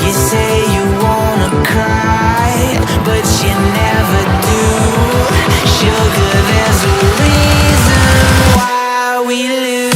You say you wanna cry, but you never do. Sugar, there's a reason why we lose.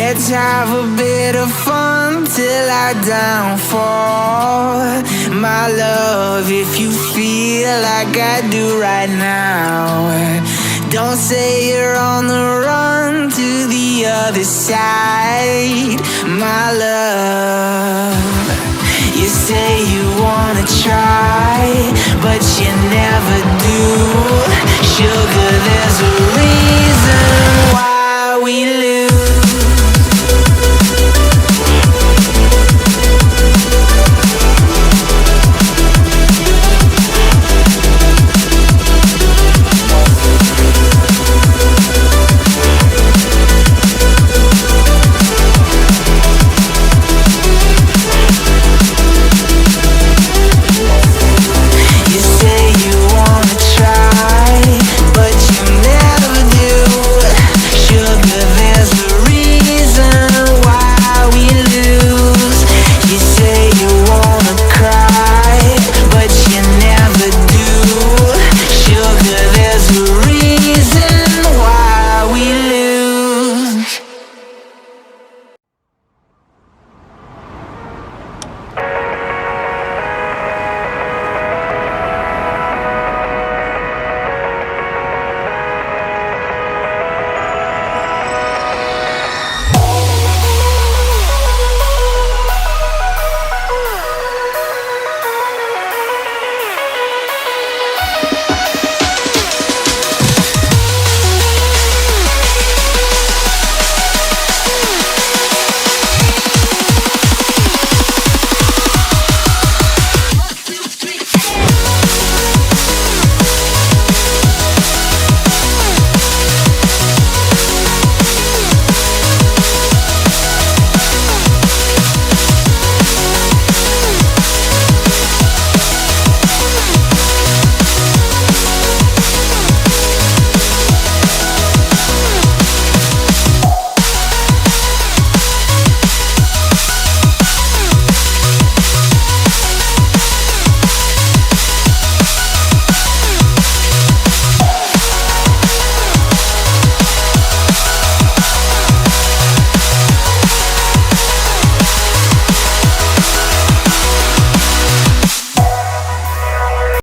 Let's have a bit of fun till I downfall. My love, if you feel like I do right now, don't say you're on the run to the other side. My love, you say you wanna try, but you never do. Sugar, there's a reason why we lose.